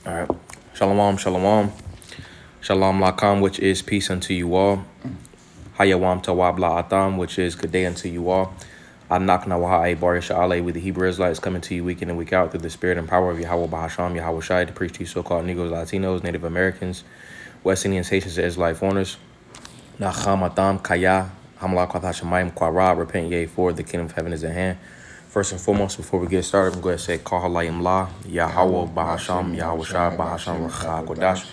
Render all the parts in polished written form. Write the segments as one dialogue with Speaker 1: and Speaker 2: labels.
Speaker 1: All right. Shalom, shalom. Shalom lakam, which is peace unto you all. Hayawam tawab la'atam, which is good day unto you all. Anak nawaha bar sha'ale, with the Hebrew Israelites coming to you week in and week out through the spirit and power of Yahweh Bahasham, Yahweh Shai, to preach to you so-called Negroes, Latinos, Native Americans, West Indians, Haitians, and Israelite foreigners. Nacham atam kaya, hamla kwat hashemayim kwara, repent ye, for the kingdom of heaven is at hand. First and foremost, before we get started, I'm going to say, Kah halayim la, Yahweh Bahasham, Yahweh Shai, Bahasham, Racha Kodash.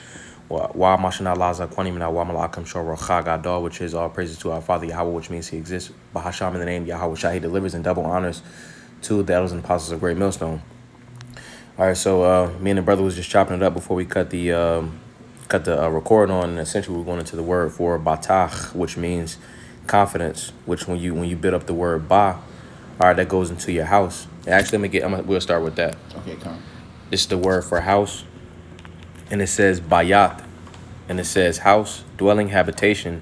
Speaker 1: Wa Mashana Laza Quanimina Wa Malakam Shor Gadol, which is all praises to our Father Yahweh, which means he exists. Bahasham, in the name Yahweh Shai, he delivers in double honors to the elders and apostles of Great Millstone. All right, so me and the brother was just chopping it up before we cut the record on, and essentially we're going into the word for Batach, which means confidence, which when you build up the word ba, all right, that goes into your house. And actually, we'll start with that.
Speaker 2: Okay, come.
Speaker 1: It's the word for house. And it says bayat, and it says house, dwelling, habitation,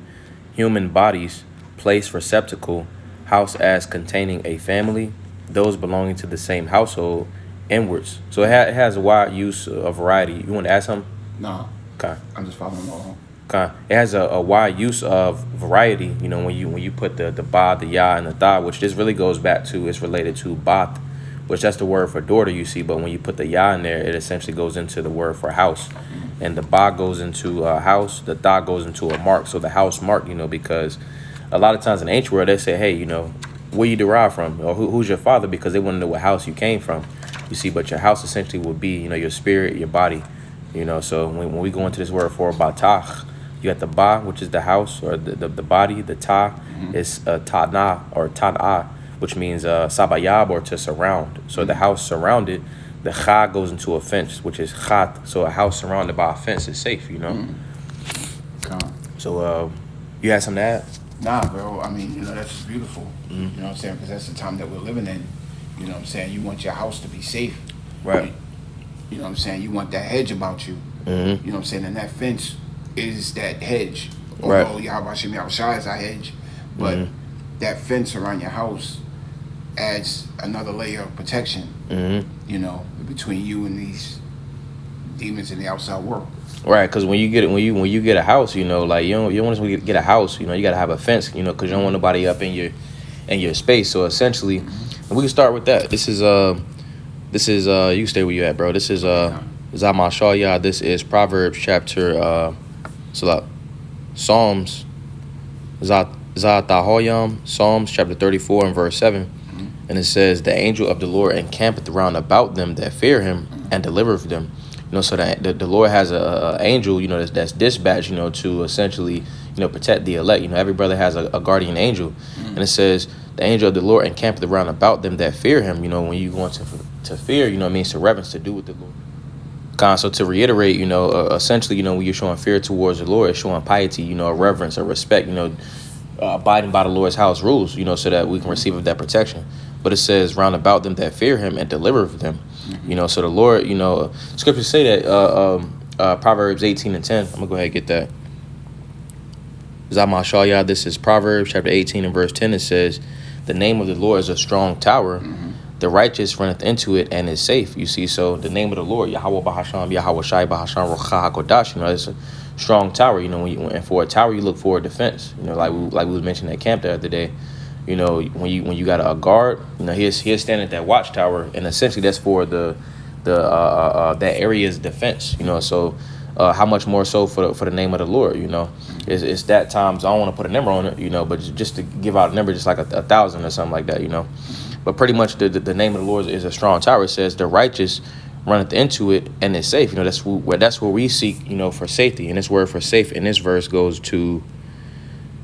Speaker 1: human bodies, place, receptacle, house as containing a family, those belonging to the same household, inwards. So it has a wide use of variety. You want to add something?
Speaker 2: No.
Speaker 1: Okay.
Speaker 2: I'm just following along.
Speaker 1: Okay. It has a wide use of variety. You know, when you put the ba, the ya, and the tha, which this really goes back to, it's related to bat, which that's the word for daughter, you see. But when you put the ya in there, it essentially goes into the word for house. And the ba goes into a house, the tha goes into a mark. So the house mark, because a lot of times in the ancient world, they say, hey, where you derive from, or who's your father, because they want to know what house you came from, you see. But your house essentially would be, your spirit, your body, So when we go into this word for batach, you got the ba, which is the house or the body. The ta is ta'na or ta'na, which means sabayab, or to surround. So the house surrounded. The cha goes into a fence, which is chat. So a house surrounded by a fence is safe, So you had something to add?
Speaker 2: Nah, bro. I mean, that's just beautiful. You know what I'm saying? Because that's the time that we're living in. You know what I'm saying? You want your house to be safe.
Speaker 1: Right.
Speaker 2: You know what I'm saying? You want that hedge about you. You know what I'm saying? And that fence is that hedge. Although Yahweh Shai is our hedge. But that fence around your house adds another layer of protection, between you and these demons in the outside world.
Speaker 1: Right, because when you get a house, you don't want to get a house, you got to have a fence, because you don't want nobody up in your space. So essentially, we can start with that. This is you can stay where you at, bro. This is Zamashaya. This is Proverbs chapter Psalms Zatahoyam, Psalms chapter 34 and verse 7. And it says, the angel of the Lord encampeth round about them that fear him and delivereth them. So that the Lord has a angel, that's dispatched, to essentially, protect the elect. Every brother has a guardian angel. And it says, the angel of the Lord encampeth round about them that fear him. When you go into to fear, it means to reverence, to do with the Lord. So to reiterate, essentially, when you're showing fear towards the Lord, it's showing piety, a reverence, a respect, abiding by the Lord's house rules, so that we can receive of that protection. But it says round about them that fear him and deliver them. So the Lord, scriptures say that Proverbs 18 and 10. I'm gonna go ahead and get that. Zamashaya, this is Proverbs chapter 18 and verse 10. It says, the name of the Lord is a strong tower. The righteous runneth into it and is safe. You see, so the name of the Lord, Yahweh Bahasham, Yahweh Shai Bahasham, Racha HaKodash, it's a strong tower. And for a tower, you look for a defense. Like we was mentioning at camp the other day. When you got a guard, he's standing at that watchtower, and essentially that's for the that area's defense. So how much more so for the name of the Lord? It's that times. I don't want to put a number on it, but just to give out a number, just like 1,000 or something like that. But pretty much the name of the Lord is a strong tower. It says the righteous runneth into it and is safe. That's where we seek for safety. And this word for safe in this verse goes to.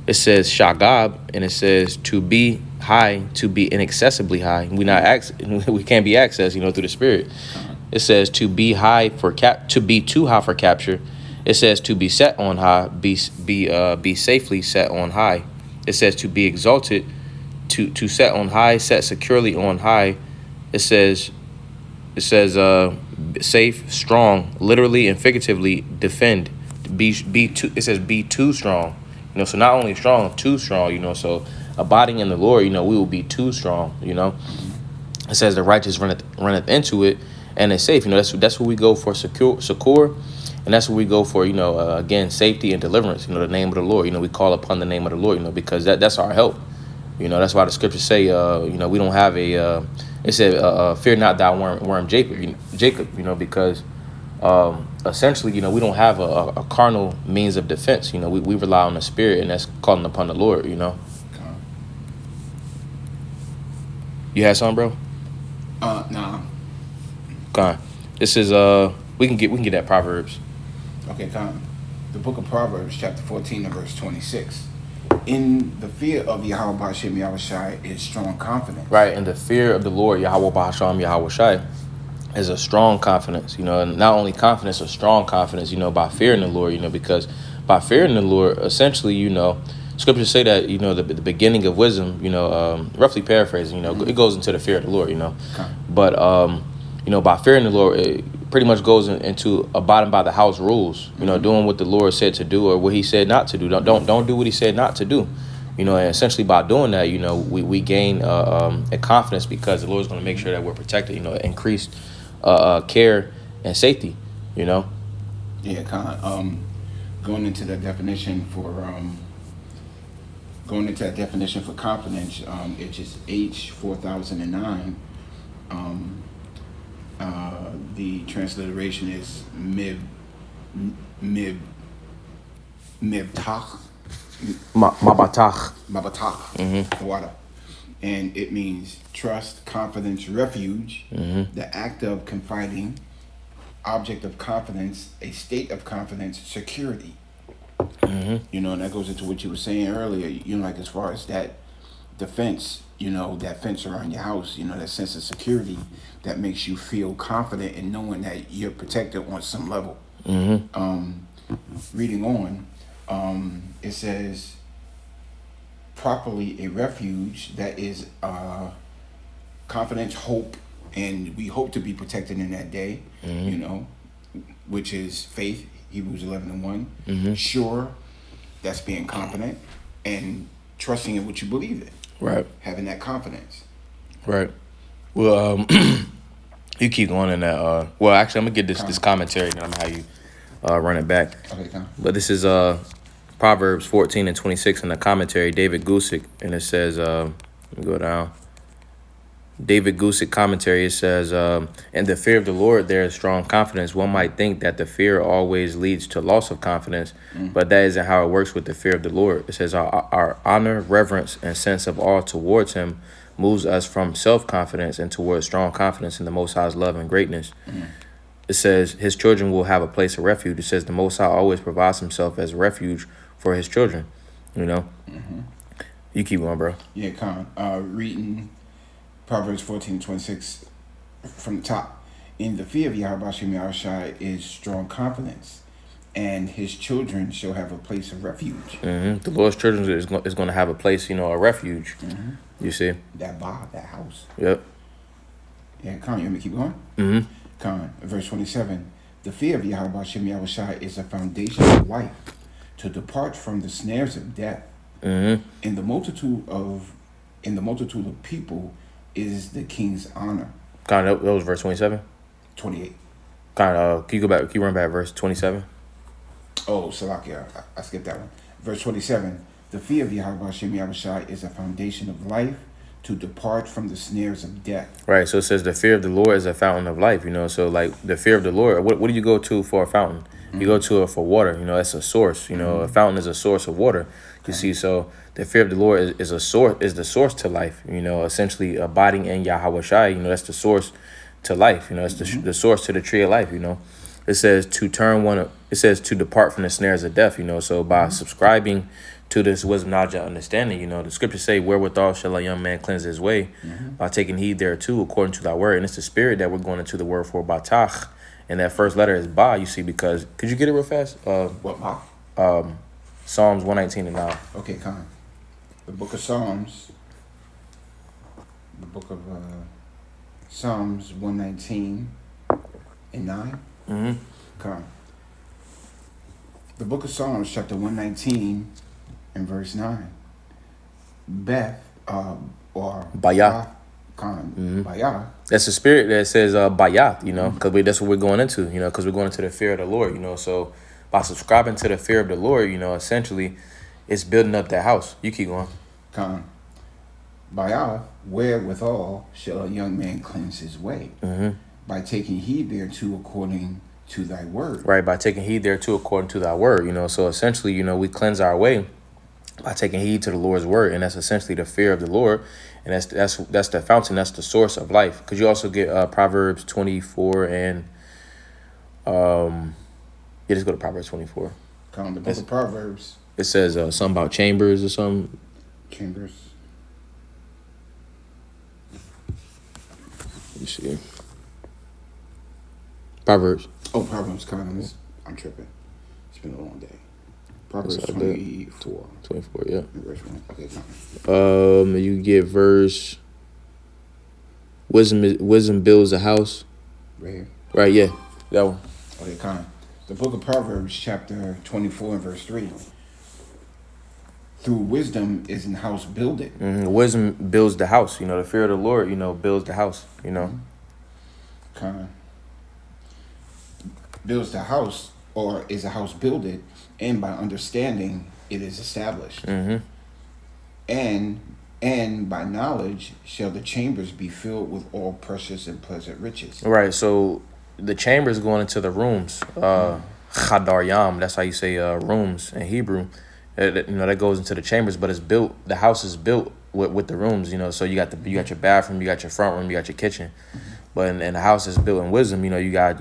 Speaker 1: It says shagab, and it says to be high, to be inaccessibly high. We can't be accessed, through the spirit. It says to be high to be too high for capture. It says to be set on high, be safely set on high. It says to be exalted, to set on high, set securely on high. It says safe, strong, literally and figuratively defend. It says be too strong. So not only strong, too strong, so abiding in the Lord, we will be too strong, It says the righteous runneth into it and it's safe. That's where we go for succor, and that's where we go for again, safety and deliverance. The name of the Lord. We call upon the name of the Lord. Because that's our help. That's why the scriptures say we don't have a. It said, "Fear not thou worm Jacob." Because essentially, we don't have a carnal means of defense. We rely on the Spirit, and that's calling upon the Lord. You had something, bro?
Speaker 2: Nah.
Speaker 1: Con. This is we can get that Proverbs.
Speaker 2: Okay, con. The book of Proverbs, chapter 14 and verse 26. In the fear of Yahweh B'Hashem Yahushai is strong confidence.
Speaker 1: Right, in the fear of the Lord Yahweh B'Hashem Yahushai is a strong confidence. And not only confidence, a strong confidence. By fearing the Lord. Because by fearing the Lord, essentially, scriptures say that the beginning of wisdom. Roughly paraphrasing. It goes into the fear of the Lord.
Speaker 2: Okay.
Speaker 1: But by fearing the Lord, it pretty much goes into abiding by the house rules. Doing what the Lord said to do or what He said not to do. Don't do what He said not to do. And essentially by doing that, we gain a confidence because the Lord's going to make sure that we're protected. Increased care and safety.
Speaker 2: Yeah, going into that definition for confidence, it's just H4009. The transliteration is Batach.
Speaker 1: Mm-hmm.
Speaker 2: Water. And it means trust, confidence, refuge, the act of confiding, object of confidence, a state of confidence, security.
Speaker 1: Mm-hmm.
Speaker 2: And that goes into what you were saying earlier, like as far as that defense, that fence around your house, that sense of security that makes you feel confident in knowing that you're protected on some level.
Speaker 1: Mm-hmm.
Speaker 2: Reading on, it says, properly a refuge that is confidence, hope, and we hope to be protected in that day, which is faith, Hebrews 11:1.
Speaker 1: Mm-hmm.
Speaker 2: Sure, that's being confident and trusting in what you believe in.
Speaker 1: Right.
Speaker 2: Having that confidence.
Speaker 1: Right. Well, you keep going in that. Well, actually, I'm gonna get this commentary, and I'm gonna have you run it back.
Speaker 2: Okay,
Speaker 1: but this is Proverbs 14 and 26 in the commentary, David Gusick, and it says, let me go down. David Gusick commentary, it says, in the fear of the Lord, there is strong confidence. One might think that the fear always leads to loss of confidence, but that isn't how it works with the fear of the Lord. It says, our honor, reverence, and sense of awe towards Him moves us from self-confidence and towards strong confidence in the Most High's love and greatness. It says, His children will have a place of refuge. It says, the Most High always provides Himself as refuge for His children. You keep going, bro.
Speaker 2: Yeah, reading Proverbs 14:26 from the top. In the fear of Yahweh B'Hashem Yahushai is strong confidence, and His children shall have a place of refuge.
Speaker 1: The Lord's children is going to have a place, a refuge. You see?
Speaker 2: That house.
Speaker 1: Yep.
Speaker 2: Yeah, you want me to keep going? Verse 27. The fear of Yahweh B'Hashem Yahushai is a foundation of life, to depart from the snares of death. In the multitude of people is the king's honor.
Speaker 1: That was verse 27?
Speaker 2: 28.
Speaker 1: Can you go back? Can you run back verse 27?
Speaker 2: Oh, Salakia, I skipped that one. Verse 27. The fear of Yahweh B'Hashem Yahushai is a foundation of life, to depart from the snares of death.
Speaker 1: Right, so it says the fear of the Lord is a fountain of life, so like the fear of the Lord, what do you go to for a fountain? You go to it for water, that's a source, a fountain is a source of water, you see, so the fear of the Lord is the source to life, essentially abiding in Yahweh Shai, that's the source to life, it's the source to the tree of life, It says to depart from the snares of death, so by subscribing to this wisdom, knowledge, and understanding, the scriptures say, wherewithal shall a young man cleanse his way, by taking heed thereto according to thy word. And it's the spirit that we're going into the word for, Batach. And that first letter is Ba, you see, because, could you get it real fast?
Speaker 2: What Ba?
Speaker 1: Psalms 119 and 9.
Speaker 2: Okay, The book of Psalms. Psalms 119 and 9. The book of Psalms, chapter 119 and verse 9. Beth, or
Speaker 1: Bayah.
Speaker 2: Bayah.
Speaker 1: That's the spirit that says bayat, you know, because that's what we're going into, you know, because we're going into the fear of the Lord, you know. So by subscribing to the fear of the Lord, you know, essentially it's building up that house. You keep going.
Speaker 2: Bayah, wherewithal shall a young man cleanse his way? By taking heed thereto according to thy word.
Speaker 1: Right, by taking heed thereto according to thy word, you know. So essentially, you know, we cleanse our way by taking heed to the Lord's word, and that's essentially the fear of the Lord, and that's the fountain, that's the source of life. Because you also get Proverbs 24 and just go to Proverbs 24.
Speaker 2: The book of Proverbs.
Speaker 1: It says something about chambers or something.
Speaker 2: Chambers.
Speaker 1: Let me see. Proverbs.
Speaker 2: Oh, Proverbs. I'm tripping. It's been a long day. Proverbs 24.
Speaker 1: 24, yeah.
Speaker 2: Verse 1. Okay,
Speaker 1: you get verse. Wisdom builds a house.
Speaker 2: Right here.
Speaker 1: Right, yeah, that one.
Speaker 2: Okay, the book of Proverbs, chapter 24 and verse 3. Through wisdom is an house builded.
Speaker 1: Wisdom builds the house. You know, the fear of the Lord, you know, builds the house. You know.
Speaker 2: Builds the house, or is a house builded, and by understanding it is established. And by knowledge shall the chambers be filled with all precious and pleasant riches.
Speaker 1: Right. So the chambers going into the rooms. Chadar Yam. That's how you say rooms in Hebrew. You know, that goes into the chambers, but it's built. The house is built with the rooms. You know, so you got your bathroom, you got your front room, you got your kitchen. But in the house is built in wisdom. You know, you got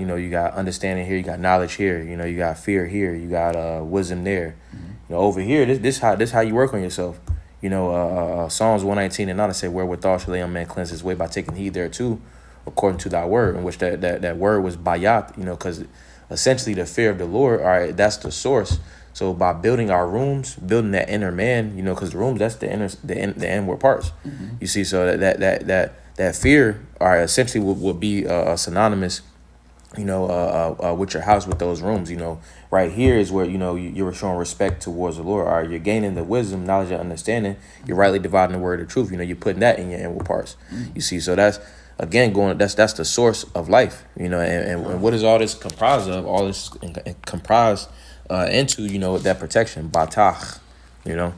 Speaker 1: understanding here, you got knowledge here. You know, you got fear here, you got wisdom there. You know, over here, this how you work on yourself. You know, Psalms 119 and 9 say, wherewithal shall a young man cleanse his way by taking heed thereto, according to thy word, in which that word was bayat. You know, because essentially the fear of the Lord, all right, that's the source. So by building our rooms, building that inner man, you know, because the rooms, that's the inward parts. You see, so that fear, all right, essentially would be synonymous, you know, with your house, with those rooms. You know, right here is where, you know, you're showing respect towards the Lord. All right, you're gaining the wisdom, knowledge, and understanding. You're rightly dividing the word of truth. You know, you're putting that in your inward parts. You see, so that's again that's the source of life. You know, and what is all this comprised of? All this comprised into, you know, that protection, Batach. You know.